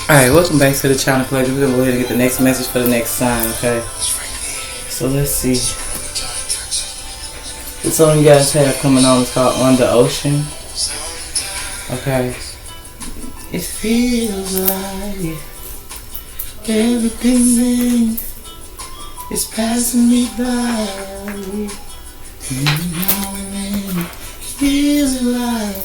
Alright, welcome back to the channel, Collective. We're going to go ahead and get the next message for the next sign, okay? So let's see. The song you guys have coming on is called On the Ocean. Okay. It feels like everything is passing me by. Feels like.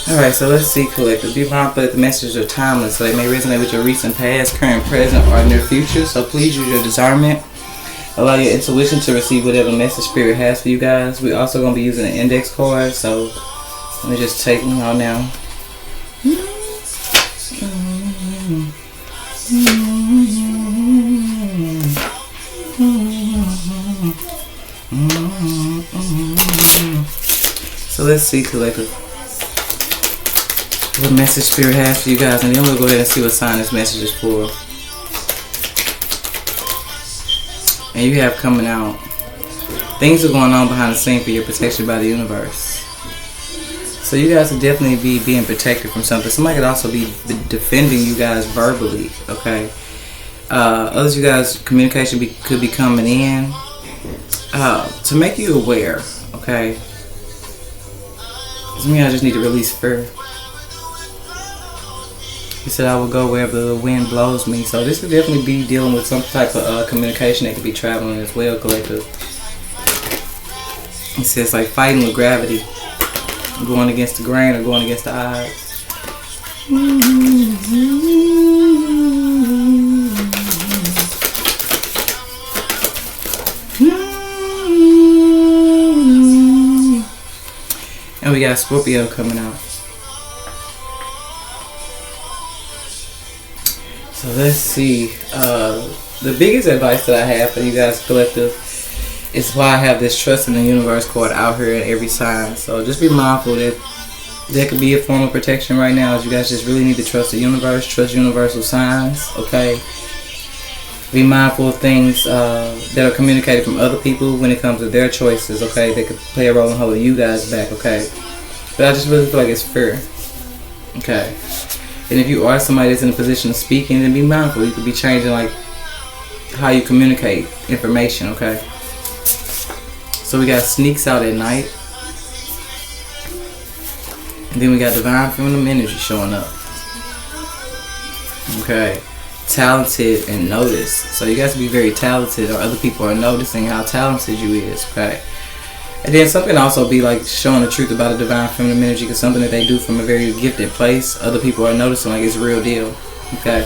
Alright, so let's see, Collective. Be mindful that the messages are timeless, so they may resonate with your recent past, current, present, or near future. So please use your discernment. Allow your intuition to receive whatever message Spirit has for you guys. We're also going to be using an index card, so let me just take them out now. So let's see, Collective, what message Spirit has for you guys, and then we'll go ahead and see what sign this message is for. And you have coming out, things are going on behind the scene for your protection by the universe. So you guys will definitely be being protected from something. Somebody could also be defending you guys verbally, okay? Others, you guys, communication could be coming in to make you aware, okay? Some of y'all just need to release fear. He said, I will go wherever the wind blows me. So this could definitely be dealing with some type of communication that could be traveling as well, Collective. He says, like fighting with gravity, going against the grain or going against the odds. And we got Scorpio coming out. So let's see. The biggest advice that I have for you guys, Collective, is why I have this trust in the universe card out here in every sign. So just be mindful that there could be a form of protection right now. As you guys just really need to trust the universe, trust universal signs, okay? Be mindful of things that are communicated from other people when it comes to their choices, okay? They could play a role in holding you guys back, okay? But I just really feel like it's fair, okay? And if you are somebody that's in a position of speaking, then be mindful. You could be changing like how you communicate information, okay? So we got sneaks out at night. And then we got divine feminine energy showing up. Okay. Talented and noticed. So you guys be very talented, or other people are noticing how talented you is, okay? And then something also be like showing the truth about a divine feminine energy, because something that they do from a very gifted place, other people are noticing like it's a real deal, okay?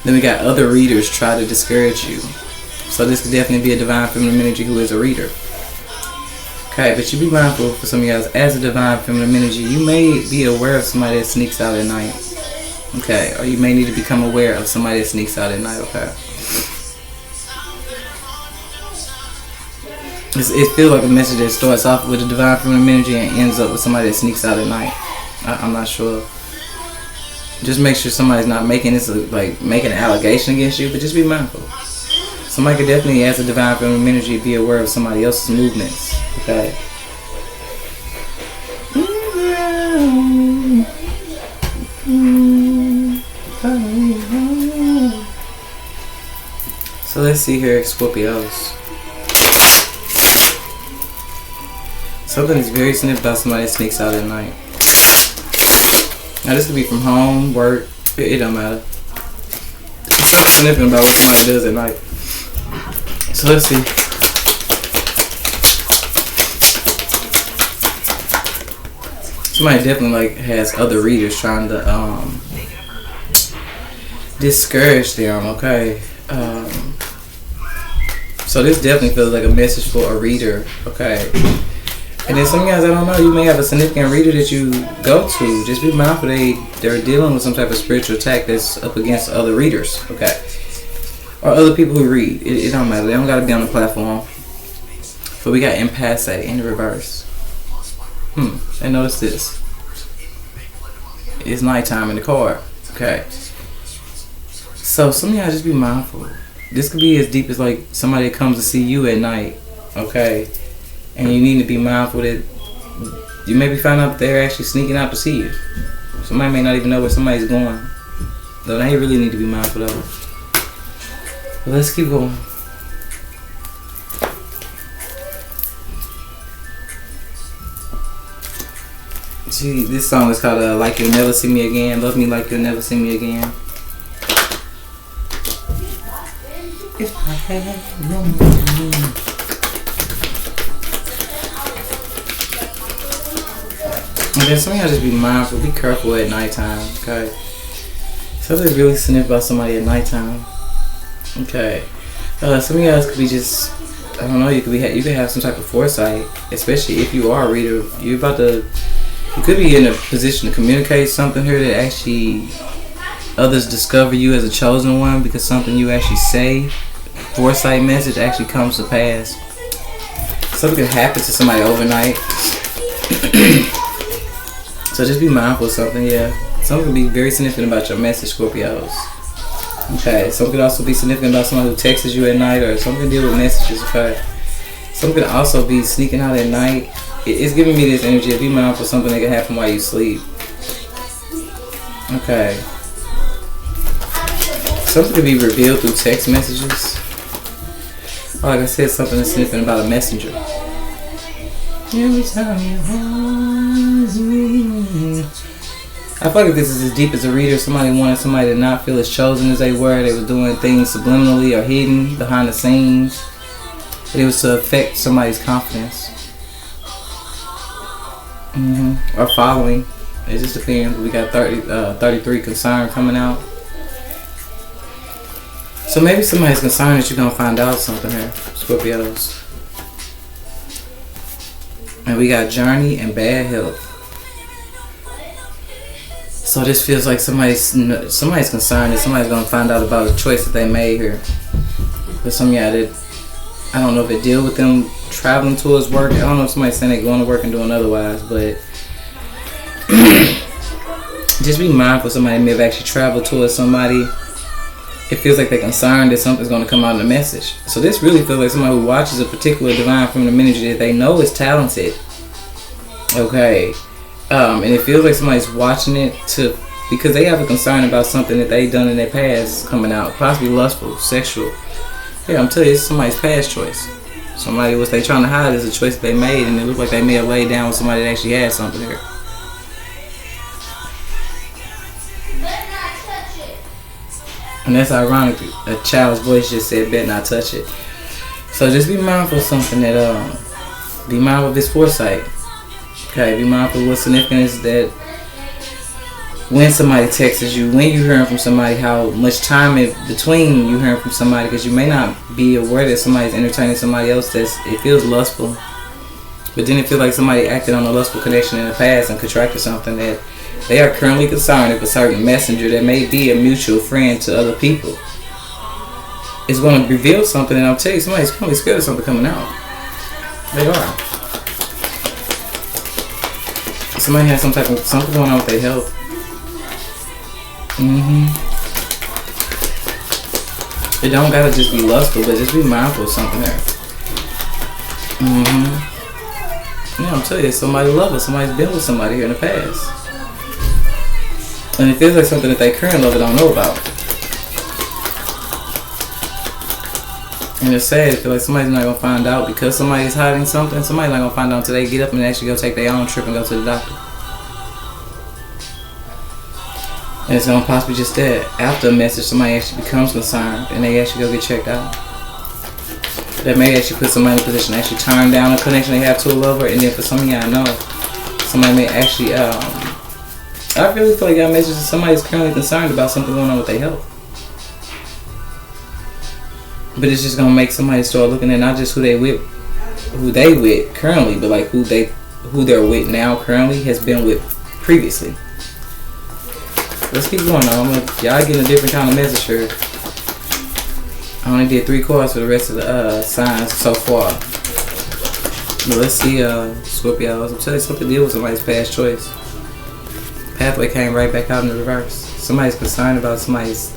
Then we got other readers try to discourage you. So this could definitely be a divine feminine energy who is a reader. Okay, but you be mindful for some of you guys, as a divine feminine energy, you may be aware of somebody that sneaks out at night. Okay, or you may need to become aware of somebody that sneaks out at night, okay? It feels like a message that starts off with a divine feminine energy and ends up with somebody that sneaks out at night. I'm not sure. Just make sure somebody's not making this like making an allegation against you, but just be mindful. Somebody could definitely, as a divine feminine energy, be aware of somebody else's movements. Okay. So let's see here, Scorpios. Something is very significant about somebody that sneaks out at night. Now this could be from home, work, it don't matter. Something significant about what somebody does at night. So let's see. Somebody definitely like has other readers trying to discourage them, okay? So this definitely feels like a message for a reader, okay? And then some guys, I don't know, you may have a significant reader that you go to. Just be mindful they're dealing with some type of spiritual attack that's up against other readers, okay? Or other people who read. It don't matter. They don't got to be on the platform. But we got impasse in the reverse. And notice this. It's nighttime in the card, okay? So some of y'all just be mindful. This could be as deep as like somebody that comes to see you at night, okay? And you need to be mindful that you maybe find out they're actually sneaking out to see you. Somebody may not even know where somebody's going. So now you really need to be mindful of. But let's keep going. See, this song is called Like You'll Never See Me Again. Love Me Like You'll Never See Me Again. If I had no money. And then some of y'all just be mindful, be careful at nighttime, okay? Something really sniff about somebody at nighttime. Okay. Some of y'all could be just, I don't know, you could have some type of foresight, especially if you are a reader. You could be in a position to communicate something here that actually others discover you as a chosen one because something you actually say, foresight message, actually comes to pass. Something could happen to somebody overnight. So just be mindful of something, yeah. Something could be very significant about your message, Scorpios. Okay, something could also be significant about someone who texts you at night, or something to deal with messages, okay. Something could also be sneaking out at night. It's giving me this energy. Be mindful of something that can happen while you sleep. Okay. Something could be revealed through text messages. Or like I said, something that's significant about a messenger. Every time you hold me. I feel like this is as deep as a reader. Somebody wanted somebody to not feel as chosen as they were. They were doing things subliminally or hidden behind the scenes. But it was to affect somebody's confidence. Or following. It just depends. We got 33 concern coming out. So maybe somebody's concerned that you're going to find out something here, Scorpios. And we got journey and bad health. So this feels like somebody's concerned that somebody's going to find out about a choice that they made here. But some of y'all that, I don't know if it deal with them traveling towards work. I don't know if somebody's saying they're going to work and doing otherwise, but just be mindful. Somebody may have actually traveled towards somebody. It feels like they're concerned that something's going to come out in the message. So this really feels like somebody who watches a particular divine feminine energy that they know is talented. Okay. And it feels like somebody's watching it because they have a concern about something that they've done in their past coming out. Possibly lustful, sexual. Yeah, I'm telling you, it's somebody's past choice. Somebody, what they trying to hide is a choice that they made, and it looks like they may have laid down with somebody that actually had something there. And that's ironic. A child's voice just said, "Bet not touch it." So just be mindful of something that, be mindful of this foresight. Okay, be mindful of what's significant is that when somebody texts you, when you hearing from somebody, how much time in between you hearing from somebody, because you may not be aware that somebody's entertaining somebody else. It feels lustful, but then it feels like somebody acted on a lustful connection in the past and contracted something that they are currently concerned if a certain messenger that may be a mutual friend to other people is going to reveal something. And I'll tell you, somebody's currently scared of something coming out. They are. Somebody has something going on with their health. It don't gotta just be lustful, but just be mindful of something there. Yeah, I'm telling you, somebody loves it. Somebody's been with somebody here in the past. And it feels like something that they current lover don't know about. And it's sad. It feels like somebody's not going to find out because somebody's hiding something. Somebody's not going to find out until they get up and actually go take their own trip and go to the doctor. And it's going to possibly just that. After a message, somebody actually becomes concerned and they actually go get checked out. That may actually put somebody in a position to actually turn down a connection they have to a lover. And then for some of y'all, I know, somebody may actually... I really feel like y'all messages somebody's currently concerned about something going on with their health. But it's just gonna make somebody start looking at not just who they with currently, but like who they're with now currently has been with previously. Let's keep going on. Y'all getting a different kind of message here. I only did 3 cards for the rest of the signs so far. But let's see, Scorpios. I'm telling you, something to deal with somebody's past choice. Pathway came right back out in the reverse. Somebody's concerned about somebody's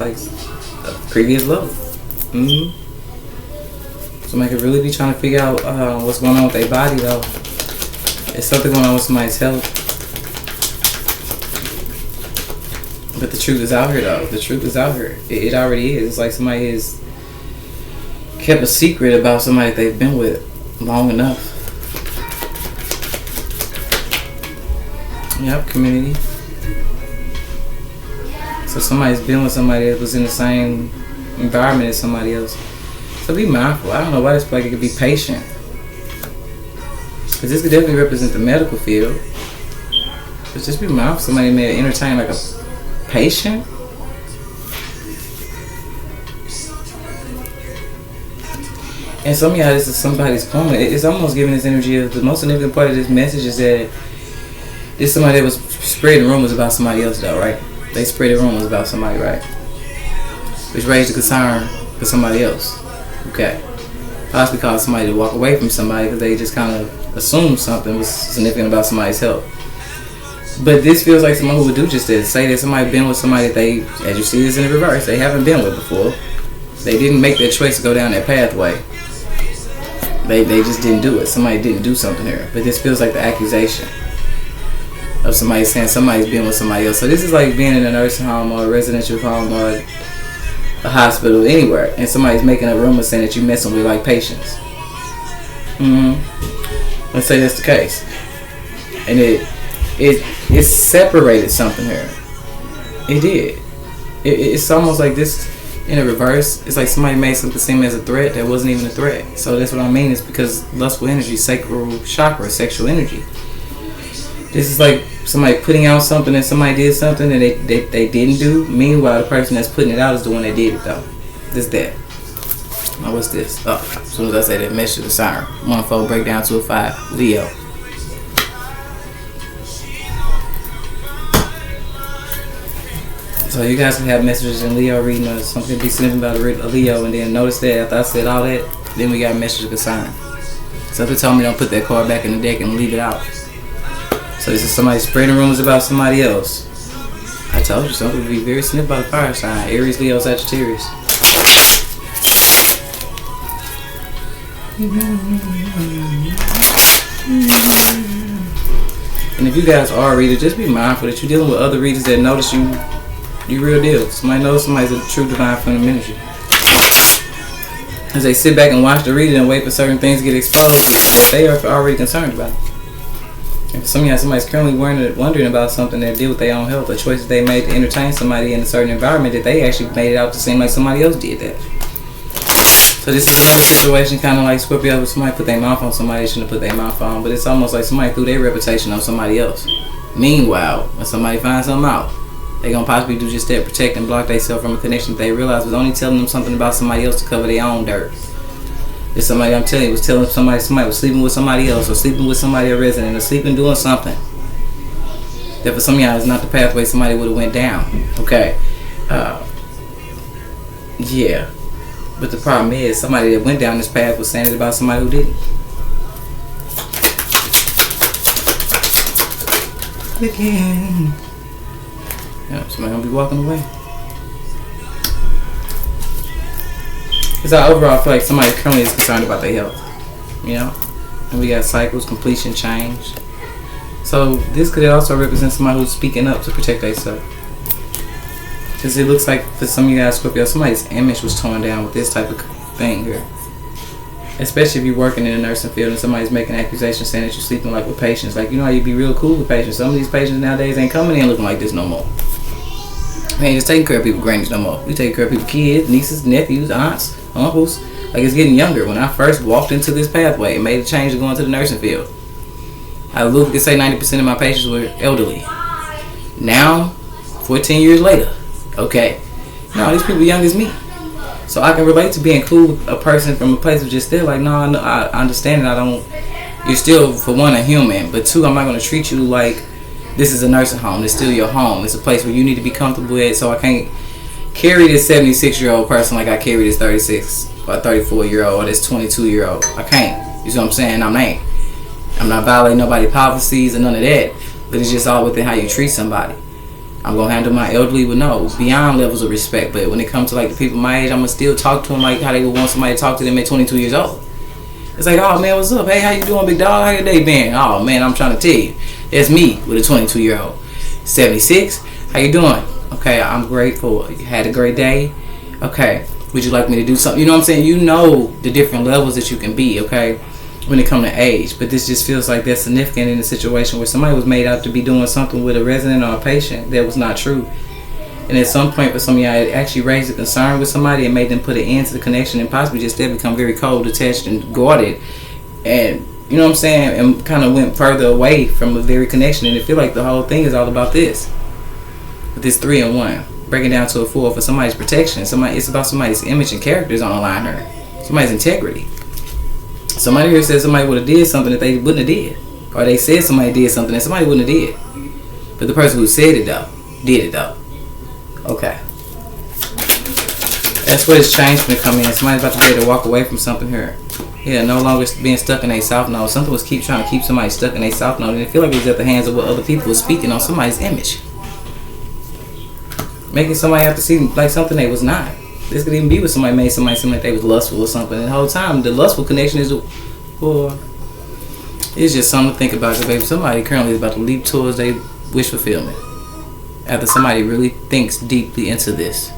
previous love. Somebody could really be trying to figure out what's going on with their body though. It's something going on with somebody's health. But the truth is out here, though. The truth is out here. It already is. It's like somebody has kept a secret about somebody that they've been with long enough. Yep, community. So somebody's been with somebody that was in the same environment as somebody else. So be mindful. I don't know why this like it could be patient. Because this could definitely represent the medical field. But just be mindful. Somebody may entertain like a patient. And some of y'all, this is somebody's karma. It's almost giving this energy of the most significant part of this message is that it's somebody that was spreading rumors about somebody else, though, right? They spread rumors about somebody, right? Which raised a concern for somebody else. Okay. Possibly caused somebody to walk away from somebody because they just kind of assumed something was significant about somebody's health. But this feels like someone who would do just this. Say that somebody been with somebody that they, as you see this in the reverse, they haven't been with before. They didn't make that choice to go down that pathway. They just didn't do it. Somebody didn't do something here. But this feels like the accusation of somebody saying somebody's been with somebody else. So this is like being in a nursing home or a residential home or a hospital, anywhere, and somebody's making a rumor saying that you're messing with like patients. Let's say that's the case. And it separated something here. It did. It's almost like this in a reverse. It's like somebody made something seem as a threat that wasn't even a threat. So that's what I mean. It's because lustful energy, sacral chakra, sexual energy. This is like somebody putting out something and somebody did something and they didn't do. Meanwhile, the person that's putting it out is the one that did it, though. This that. Now what's this? Oh, as soon as I say that, message the siren. 1-4 break down to a 5. Leo. So you guys can have messages in Leo reading or something be significant about a Leo, and then notice that after I said all that, then we got a message of concern. Something told me don't put that card back in the deck and leave it out. So this is somebody spreading rumors about somebody else. I told you something would be very significant about a fire sign. Aries, Leo, Sagittarius. And if you guys are readers, just be mindful that you're dealing with other readers that notice you real deal. Somebody knows somebody's a true divine feminine energy. As they sit back and watch the reading and wait for certain things to get exposed that they are already concerned about. And for some of y'all, somebody's currently wondering about something that deal with their own health, or choices they made to entertain somebody in a certain environment that they actually made it out to seem like somebody else did that. So this is another situation kind of like Scorpio, where somebody put their mouth on somebody they shouldn't have put their mouth on, but it's almost like somebody threw their reputation on somebody else. Meanwhile, when somebody finds something out, they gonna possibly do just that, protect and block themselves from a connection that they realize was only telling them something about somebody else to cover their own dirt. If somebody, I'm telling you, was telling somebody was sleeping with somebody else, or sleeping with somebody a resident, or sleeping doing something that for some of y'all is not the pathway somebody would have went down. Okay. Yeah. But the problem is somebody that went down this path was saying it about somebody who didn't. Again. Yeah, somebody gonna be walking away. Because I overall feel like somebody currently is concerned about their health. You know? And we got cycles, completion, change. So this could also represent somebody who's speaking up to protect themselves. Because it looks like for some of you guys, Scorpio, somebody's image was torn down with this type of thing here. Especially if you're working in the nursing field and somebody's making accusations saying that you're sleeping like with patients. Like, you know how you be real cool with patients. Some of these patients nowadays ain't coming in looking like this no more. We ain't just taking care of people's grannies no more. We taking care of people's kids, nieces, nephews, aunts, uncles. Like, it's getting younger. When I first walked into this pathway and made a change to go into the nursing field, I literally could say 90% of my patients were elderly. Now, 14 years later, okay, no, these people young as me. So I can relate to being cool with a person from a place of just still like, no, I understand it. You're still, for one, a human, but two, I'm not going to treat you like this is a nursing home. It's still your home. It's a place where you need to be comfortable at. So I can't carry this 76-year-old person like I carry this 36 or 34-year-old or this 22-year-old. I can't. You see what I'm saying? I'm not violating nobody's policies or none of that. But it's just all within how you treat somebody. I'm going to handle my elderly with beyond levels of respect. But when it comes to like the people my age, I'm going to still talk to them like how they would want somebody to talk to them at 22 years old. It's It's like, oh man, what's up? Hey, how you doing, big dog? How your day been? Oh man, I'm trying to tell you, it's me with a 22-year-old. 76. How you doing? Okay, I'm grateful. You had a great day. Okay, would you like me to do something? You know what I'm saying? You know the different levels that you can be. Okay, when it comes to age, but this just feels like that's significant in a situation where somebody was made out to be doing something with a resident or a patient that was not true. And at some point, for some of y'all, it actually raised a concern with somebody and made them put an end to the connection and possibly just then become very cold, attached, and guarded. And, you know what I'm saying? And kind of went further away from the very connection. And it feel like the whole thing is all about this. With this 3 in 1. Breaking down to a 4 for somebody's protection. It's about somebody's image and characters on the line here. Somebody's integrity. Somebody here says somebody would have did something that they wouldn't have did. Or they said somebody did something that somebody wouldn't have did. But the person who said it, though, did it, though. Okay. That's what it's changed when it come in. Somebody's about to be able to walk away from something here. Yeah, no longer being stuck in a south node. Something was trying to keep somebody stuck in a south node. And it feel like it was at the hands of what other people were speaking on somebody's image. Making somebody have to see like something they was not. This could even be with somebody made somebody seem like they was lustful or something. And the whole time, the lustful connection is, well, it's just something to think about. Because baby, somebody currently is about to leap towards their wish fulfillment. After somebody really thinks deeply into this.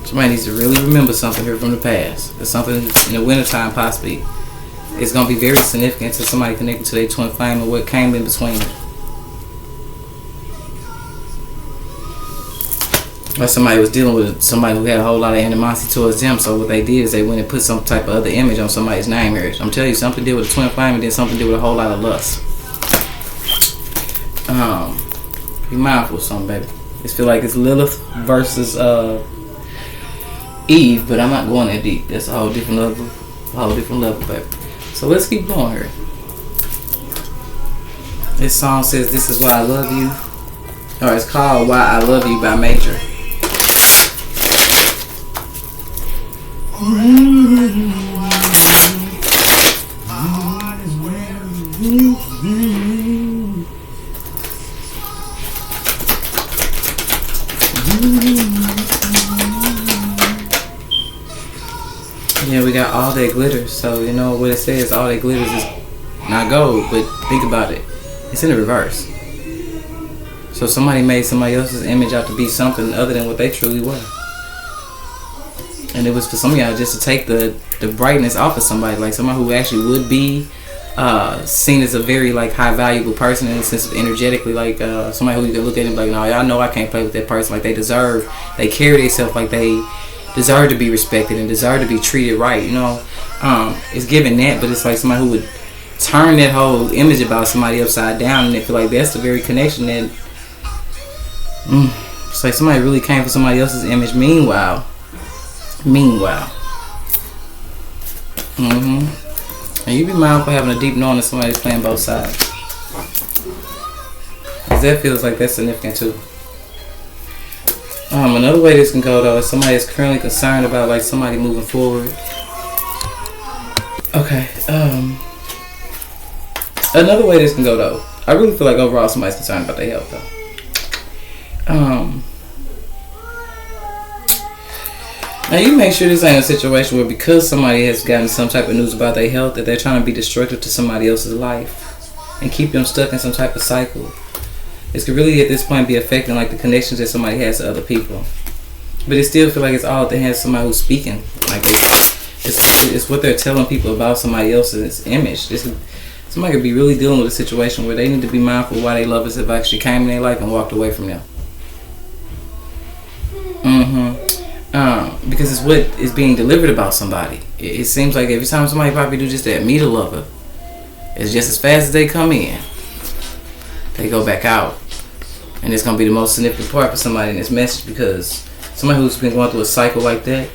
Somebody needs to really remember something here from the past. There's something in the wintertime possibly. It's going to be very significant to somebody connected to their twin flame and what came in between them. Or somebody was dealing with somebody who had a whole lot of animosity towards them. So what they did is they went and put some type of other image on somebody's name here. I'm telling you, something to do with a twin flame and then something to do with a whole lot of lust. Be mindful of something, baby. It feel like it's Lilith versus Eve, but I'm not going that deep. That's a whole different level, baby. So let's keep going here. This song says, "This is why I love you," or it's called "Why I Love You" by Major. Yeah, we got all that glitters. So you know what it says, all that glitters is not gold, but think about it, it's in the reverse. So somebody made somebody else's image out to be something other than what they truly were. And it was for some of y'all just to take the brightness off of somebody, like someone who actually would be seen as a very like high valuable person in the sense of energetically, like somebody who you can look at and be like, no, y'all know I can't play with that person. Like they carry themselves like they deserve to be respected and deserve to be treated right. You know, it's giving that, but it's like somebody who would turn that whole image about somebody upside down, and they feel like that's the very connection that it's like somebody really came for somebody else's image. Meanwhile, and you be mindful having a deep knowing that somebody's playing both sides, because that feels like that's significant too. Another way this can go though is somebody is currently concerned about like somebody moving forward. Okay. Another way this can go though, I really feel like overall somebody's concerned about their health though. Now you make sure this ain't a situation where because somebody has gotten some type of news about their health that they're trying to be destructive to somebody else's life and keep them stuck in some type of cycle. This could really at this point be affecting like the connections that somebody has to other people. But it still feel like it's all at the hands of somebody who's speaking. Like it's what they're telling people about somebody else's image. Somebody could be really dealing with a situation where they need to be mindful of why they lovers have actually came in their life and walked away from them. Because it's what is being delivered about somebody. It seems like every time somebody probably do just that, meet a lover, it's just as fast as they come in, they go back out. And it's going to be the most significant part for somebody in this message, because somebody who's been going through a cycle like that,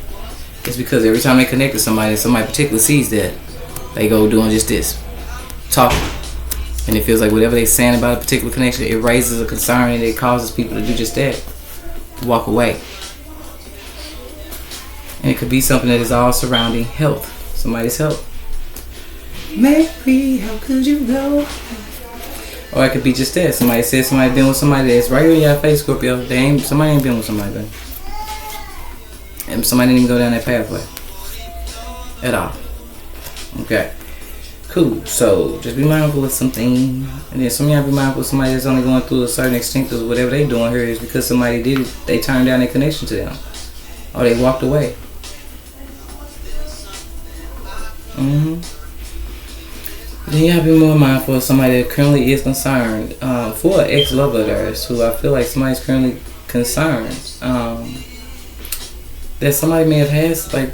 it's because every time they connect to somebody and somebody particularly sees that, they go doing just this, talking. And it feels like whatever they're saying about a particular connection, it raises a concern and it causes people to do just that, to walk away. And it could be something that is all surrounding health, somebody's health. Mary, how could you go? Or it could be just that. Somebody said somebody been with somebody that's right here in your face, Scorpio. Somebody ain't been with somebody, baby. And somebody didn't even go down that pathway. At all. Okay. Cool. So just be mindful of something, and then some of y'all be mindful of somebody that's only going through a certain extent of whatever they doing here is because somebody did it. They turned down their connection to them, or they walked away. Then y'all be more mindful of somebody that currently is concerned for an ex-lover of theirs, who I feel like somebody's currently concerned that somebody may have had, like,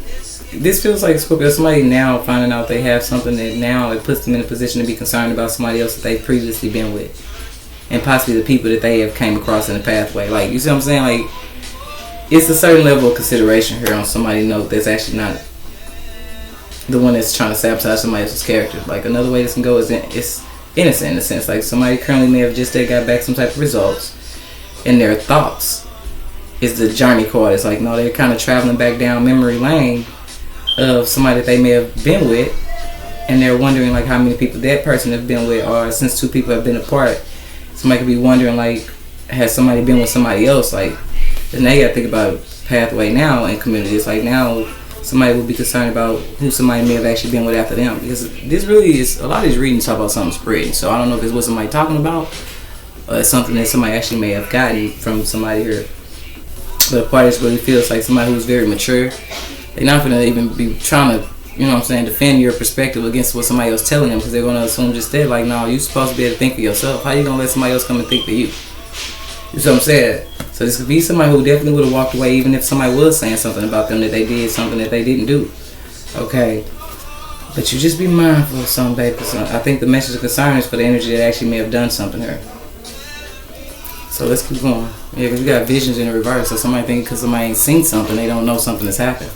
this feels like Scorpio, somebody now finding out they have something that now it puts them in a position to be concerned about somebody else that they've previously been with, and possibly the people that they have came across in the pathway. Like, you see what I'm saying? Like, it's a certain level of consideration here on somebody's note that's actually not the one that's trying to sabotage somebody else's character. Like, another way this can go is it's innocent in a sense. Like, somebody currently may have just got back some type of results, and their thoughts is the journey card. It's like, no, they're kind of traveling back down memory lane of somebody that they may have been with, and they're wondering like how many people that person have been with, or since two people have been apart, somebody could be wondering like, has somebody been with somebody else? Like, and they gotta think about pathway now in community. It's like now somebody will be concerned about who somebody may have actually been with after them, because this really is, a lot of these readings talk about something spreading. So I don't know if it's what somebody talking about, or it's something that somebody actually may have gotten from somebody here. But a part of this really feels like somebody who's very mature. They're not going to even be trying to, you know what I'm saying, defend your perspective against what somebody else telling them, because they're going to assume just that, like, no, you're supposed to be able to think for yourself. How you going to let somebody else come and think for you? You see what I'm saying? So this could be somebody who definitely would have walked away even if somebody was saying something about them that they did something that they didn't do. Okay? But you just be mindful of something, baby. I think the message of concern is for the energy that actually may have done something here. So let's keep going. Yeah, because we got visions in the reverse. So somebody think because somebody ain't seen something, they don't know something that's happened.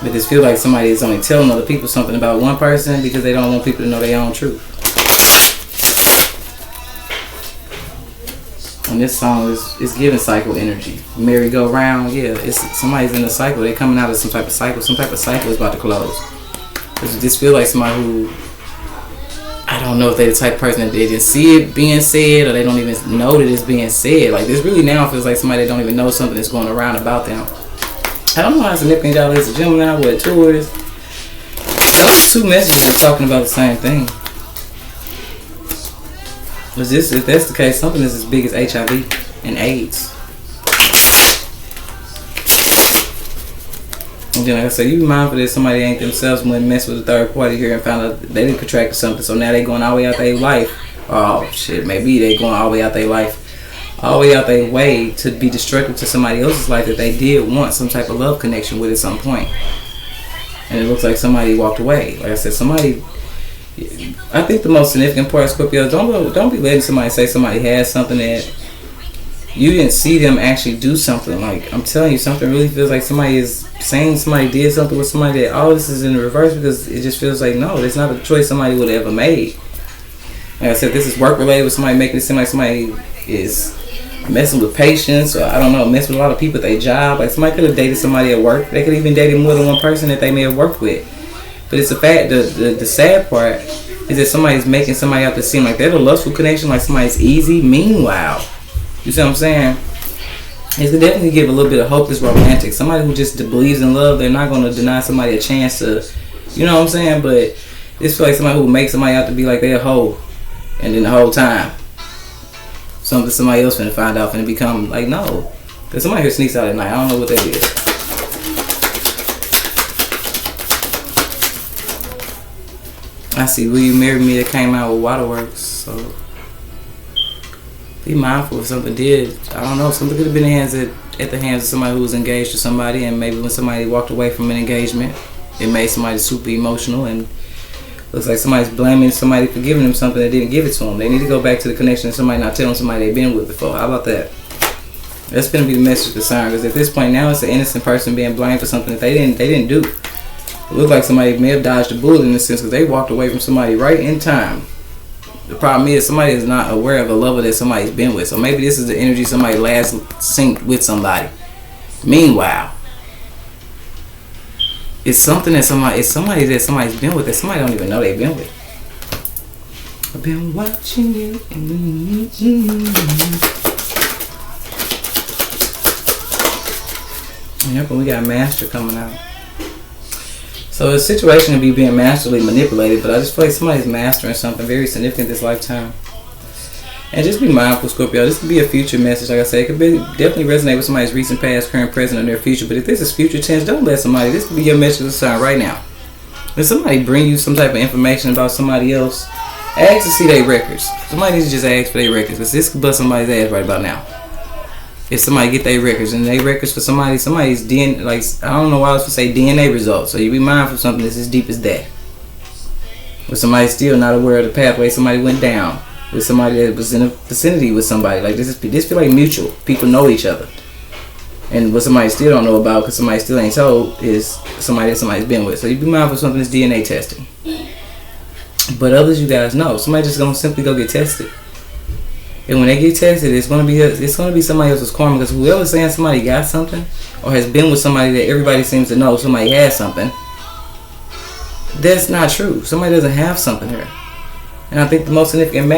But this feels like somebody is only telling other people something about one person because they don't want people to know their own truth. And this song is giving cycle energy. Merry-go-round, yeah. It's somebody's in a cycle. They're coming out of some type of cycle. Some type of cycle is about to close. This feels like somebody who, I don't know if they're the type of person that they didn't see it being said, or they don't even know that it's being said. Like, this really now feels like somebody that don't even know something that's going around about them. I don't know how significant y'all is to Gemini, what tours. Those two messages are talking about the same thing. If that's the case, something is as big as HIV and AIDS. And then, like I said, you be mindful that somebody ain't themselves when mess with a third party here and found out they didn't contract something, so now they going all the way out their life. Oh shit, maybe they going all the way out their life, all the way out their way to be destructive to somebody else's life that they did want some type of love connection with at some point. And it looks like somebody walked away. Like I said, somebody. I think the most significant part of Scorpio, don't be letting somebody say somebody has something that you didn't see them actually do something. Like, I'm telling you, something really feels like somebody is saying somebody did something with somebody that all this is in the reverse, because it just feels like, no, it's not a choice somebody would have ever made. Like I said, this is work related with somebody making it seem like somebody is messing with patients, or I don't know, messing with a lot of people at their job. Like, somebody could have dated somebody at work. They could have even dated more than one person that they may have worked with. But it's the fact, the sad part is that somebody's making somebody out to seem like they're the lustful connection, like somebody's easy. Meanwhile, you see what I'm saying? It could definitely give a little bit of hope that's romantic. Somebody who just believes in love, they're not going to deny somebody a chance to, you know what I'm saying? But it's like somebody who makes somebody out to be like they're a hoe, and then the whole time somebody else finna find out and become like, no. Because somebody here sneaks out at night. I don't know what that is. I see Will You Marry Me that came out with Waterworks, so be mindful if something did. I don't know, something could have been at the hands of somebody who was engaged to somebody, and maybe when somebody walked away from an engagement, it made somebody super emotional, and looks like somebody's blaming somebody for giving them something that didn't give it to them. They need to go back to the connection of somebody not telling somebody they've been with before. How about that? That's going to be the message of concern, because at this point now it's an innocent person being blamed for something that they didn't do. It looks like somebody may have dodged a bullet in a sense, because they walked away from somebody right in time. The problem is somebody is not aware of a lover that somebody's been with. So maybe this is the energy somebody last synced with somebody. Meanwhile, it's something that somebody that somebody's been with that somebody don't even know they've been with. I've been watching you. Yep, and we got Master coming out. So So a situation to be being masterly manipulated, but I just feel like somebody's mastering something very significant this lifetime. And just be mindful, Scorpio. This could be a future message. Like I said, it could definitely resonate with somebody's recent past, current, present, or their future. But if this is future tense, don't let somebody. This could be your message to the sign right now. If somebody bring you some type of information about somebody else, ask to see their records. Somebody needs to just ask for their records, because this could bust somebody's ass right about now. If somebody get their records, and their records for somebody's DNA, like, I don't know why I was going to say DNA results. So you be mindful of something that's as deep as that. Where somebody's still not aware of the pathway somebody went down. With somebody that was in a vicinity with somebody. Like, this feel like mutual. People know each other. And what somebody still don't know about, because somebody still ain't told, is somebody that somebody's been with. So you be mindful of something that's DNA testing. But others, you guys know, somebody just gonna simply go get tested. And when they get tested, it's gonna be somebody else's karma, because whoever's saying somebody got something, or has been with somebody that everybody seems to know somebody has something, that's not true. Somebody doesn't have something here. And I think the most significant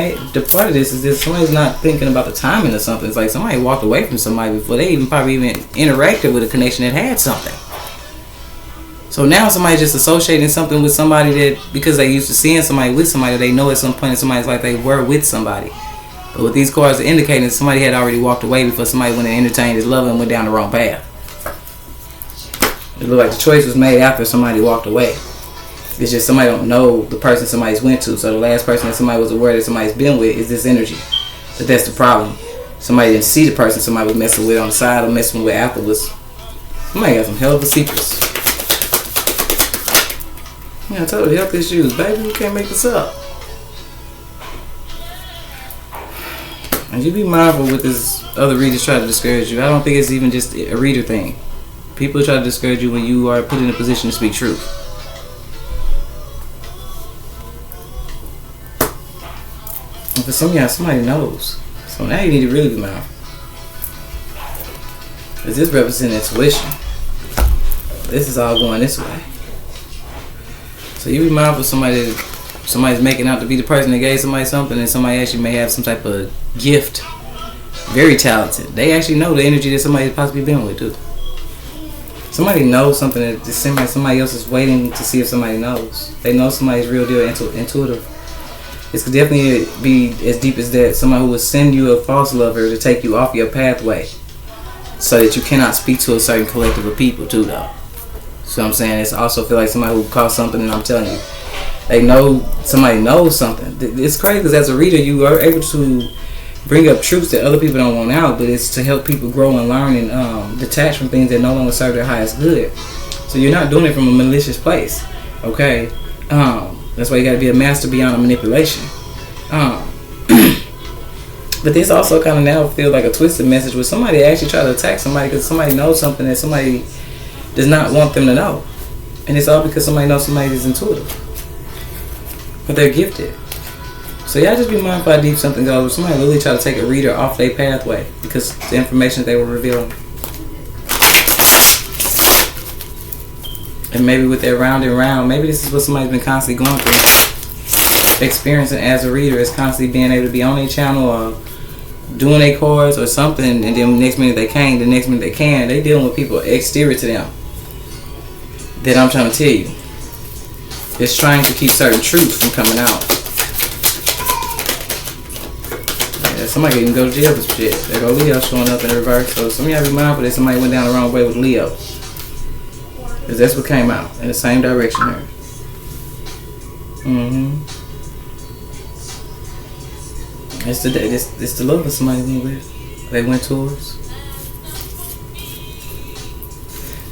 part of this is that somebody's not thinking about the timing of something. It's like somebody walked away from somebody before they probably even interacted with a connection that had something. So now somebody just associating something with somebody that, because they used to seeing somebody with somebody, they know at some point in somebody's life they were with somebody. But what these cards are indicating is somebody had already walked away before somebody went and entertained his love and went down the wrong path. It looked like the choice was made after somebody walked away. It's just somebody don't know the person somebody's went to. So the last person that somebody was aware that somebody's been with is this energy. But that's the problem. Somebody didn't see the person somebody was messing with on the side or messing with afterwards. Somebody got some hell of a secrets. Yeah, I told you, health issues, baby. You can't make this up. And you be mindful with this other readers try to discourage you. I don't think it's even just a reader thing. People try to discourage you when you are put in a position to speak truth. For some of y'all, somebody knows. So now you need to really be mindful. Because this represents intuition. This is all going this way. So you be mindful of somebody's making out to be the person that gave somebody something, and somebody actually may have some type of gift. Very talented. They actually know the energy that somebody's possibly been with too. Somebody knows something that just seems like somebody else is waiting to see if somebody knows. They know somebody's real deal intuitive. This could definitely be as deep as that. Somebody who would send you a false lover to take you off your pathway so that you cannot speak to a certain collective of people too, though. So I'm saying, it's also feel like somebody who caused something, and I'm telling you, somebody knows something. It's crazy because as a reader, you are able to bring up truths that other people don't want out, but it's to help people grow and learn and detach from things that no longer serve their highest good. So you're not doing it from a malicious place, okay? That's why you got to be a master beyond a manipulation. But this also kind of now feels like a twisted message where somebody actually try to attack somebody because somebody knows something that somebody does not want them to know. And it's all because somebody knows somebody is intuitive. But they're gifted. So y'all just be mindful how deep something goes. Somebody literally try to take a reader off their pathway because the information that they were revealing. And maybe with that round and round, maybe this is what somebody's been constantly going through. Experiencing as a reader is constantly being able to be on their channel or doing their cards or something, and then the next minute they can't, the next minute they can. They dealing with people exterior to them that I'm trying to tell you. It's trying to keep certain truths from coming out. Yeah, somebody can go to jail for some shit. There go Leo showing up in reverse. So some of y'all be mindful that somebody went down the wrong way with Leo. Because that's what came out in the same direction here. It's the love that somebody went with. They went towards.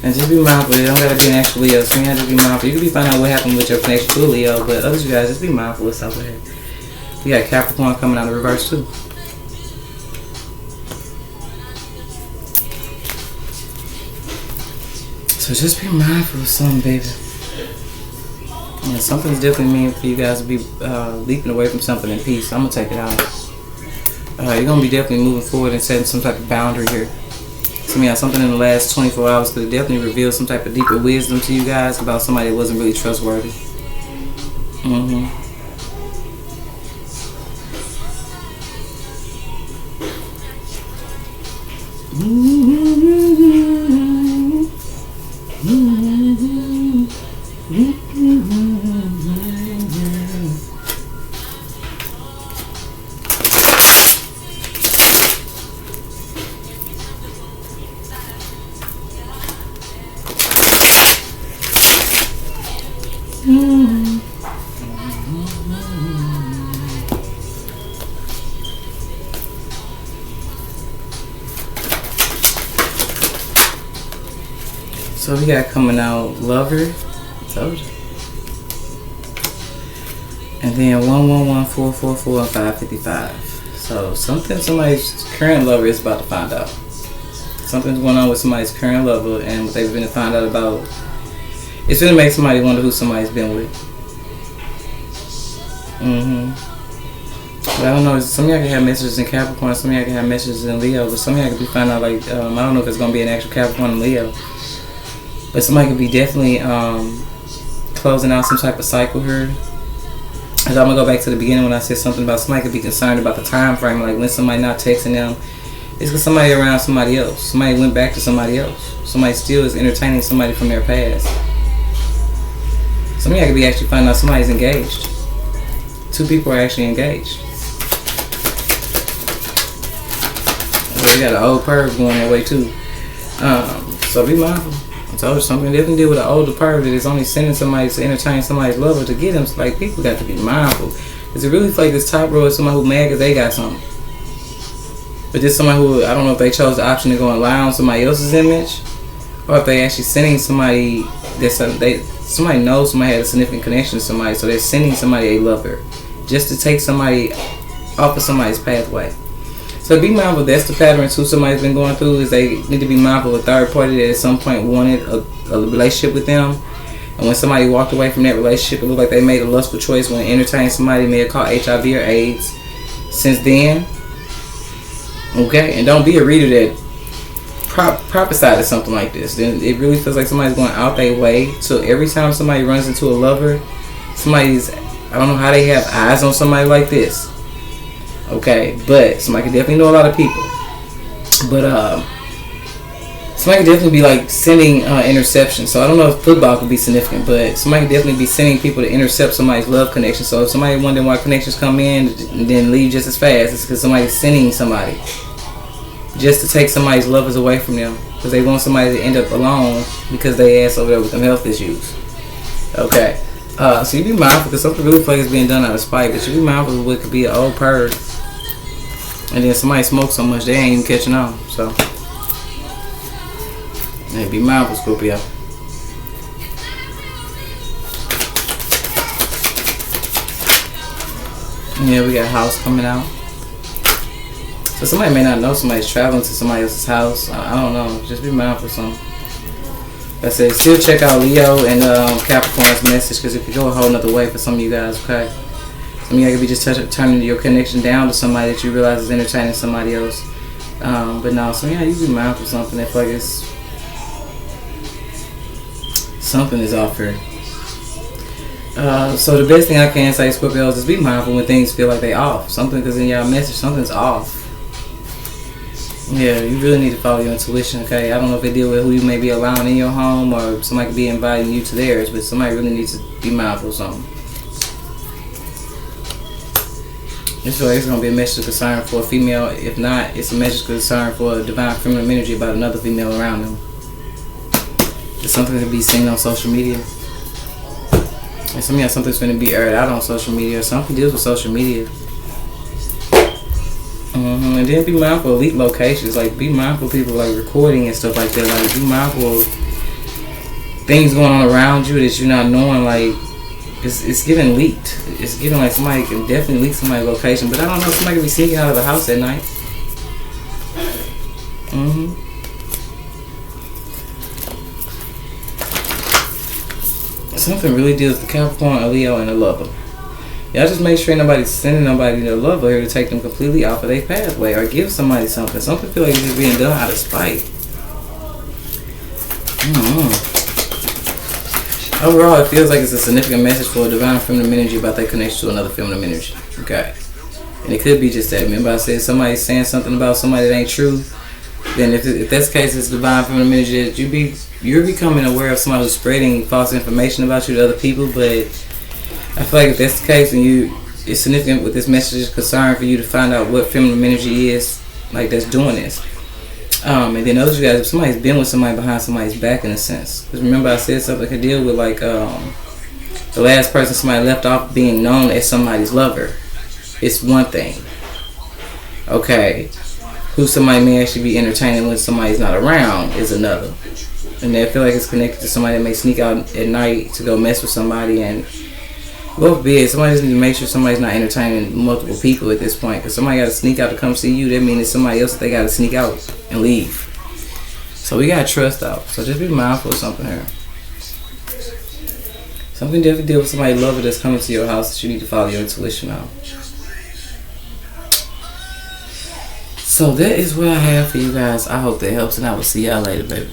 And just be mindful. You don't gotta be an actual Leo. So you have to be mindful. You can be finding out what happened with your connection to a Leo, but others, you guys, just be mindful of stuff ahead. We got Capricorn coming out of reverse too. So just be mindful of something, baby. Yeah, something's definitely mean for you guys to be leaping away from something in peace. I'm gonna take it out. You're gonna be definitely moving forward and setting some type of boundary here. So yeah, something in the last 24 hours could definitely reveal some type of deeper wisdom to you guys about somebody that wasn't really trustworthy. Mm-hmm. So we got coming out Lover, told you. And then 111, 444, and 555. So somebody's current lover is about to find out. Something's going on with somebody's current lover, and what they've been to find out about, it's going to make somebody wonder who somebody's been with. But I don't know, some of y'all can have messages in Capricorn, some of y'all can have messages in Leo, but some of y'all can be finding out, like, I don't know if it's going to be an actual Capricorn and Leo. But somebody could be definitely closing out some type of cycle here. And I'm going to go back to the beginning when I said something about somebody could be concerned about the time frame, like when somebody not texting them. It's because somebody around somebody else. Somebody went back to somebody else. Somebody still is entertaining somebody from their past. Some of y'all could be actually finding out somebody's engaged. 2 people are actually engaged. We got an old perv going that way too. So be mindful. I told you something definitely deal with an older perv that is only sending somebody to entertain somebody's lover to get them. Like, people got to be mindful. Because it really feel like this top row is somebody who mad because they got something. But this somebody who, I don't know if they chose the option to go and lie on somebody else's image, or if they actually sending somebody that somebody knows somebody had a significant connection to somebody, so they're sending somebody a lover just to take somebody off of somebody's pathway. So be mindful. That's the pattern too somebody's been going through, is they need to be mindful of a third party that at some point wanted a relationship with them, and when somebody walked away from that relationship, it looked like they made a lustful choice when entertaining somebody may have caught HIV or AIDS since then. Okay, and don't be a reader that prophesied something like this. Then it really feels like somebody's going out their way. So every time somebody runs into a lover, I don't know how they have eyes on somebody like this. Okay, but somebody can definitely know a lot of people. But somebody can definitely be like sending interception. So I don't know if football could be significant, but somebody can definitely be sending people to intercept somebody's love connection. So if somebody wondering why connections come in and then leave just as fast, it's because somebody's sending somebody just to take somebody's lovers away from them, because they want somebody to end up alone because they ass over there with them health issues. Okay, so you be mindful, because something really fake is being done out of spite, but you be mindful of what could be an old purge, and then somebody smokes so much they ain't even catching on. So hey, be mindful, Scorpio. Yeah, we got house coming out. So somebody may not know somebody's traveling to somebody else's house. I don't know. Just be mindful of something. Like I said, still check out Leo and Capricorn's message, because it could go a whole nother way for some of you guys, okay? Some of you guys could be just turning your connection down to somebody that you realize is entertaining somebody else. But no, so yeah, you be mindful of something. If like it's something is off here. So the best thing I can say, Scorpios, is be mindful when things feel like they off. Something, because in your message, something's off. Yeah, you really need to follow your intuition, okay? I don't know if they deal with who you may be allowing in your home, or somebody could be inviting you to theirs, but somebody really needs to be mindful of something. This feel like it's going to be a message of concern for a female. If not, it's a message of concern for a divine feminine energy about another female around them. It's something to be seen on social media. And some of y'all, something's going to be aired out on social media. Something deals with social media. And then be mindful of elite locations. Like, be mindful of people like recording and stuff like that. Like, be mindful of things going on around you that you're not knowing. Like, it's getting leaked. It's getting like somebody can definitely leak somebody's location. But I don't know, somebody can be sneaking out of the house at night. Something really deals with the Capricorn, a Leo, and a lover. Y'all just make sure nobody's sending nobody their lover here to take them completely off of their pathway, or give somebody something. Something feel like it's just being done out of spite. Overall, it feels like it's a significant message for a divine feminine energy about their connection to another feminine energy. Okay. And it could be just that. Remember I said somebody's saying something about somebody that ain't true. Then if that's the case, it's divine feminine energy that you're becoming aware of somebody who's spreading false information about you to other people. But I feel like if that's the case, then it's significant with this message is concern for you to find out what feminine energy is like that's doing this. And then others, you guys, if somebody's been with somebody behind somebody's back in a sense, because remember I said something could deal with like The last person somebody left off being known as somebody's lover. It's one thing. Okay. Who somebody may actually be entertaining when somebody's not around is another. And they feel like it's connected to somebody that may sneak out at night to go mess with somebody, and go forbid, somebody just need to make sure somebody's not entertaining multiple people at this point. Because somebody got to sneak out to come see you, that means it's somebody else that they got to sneak out and leave. So we got to trust out. So just be mindful of something here. Something definitely deal with somebody lover that's coming to your house that you need to follow your intuition on. So that is what I have for you guys. I hope that helps, and I will see y'all later, baby.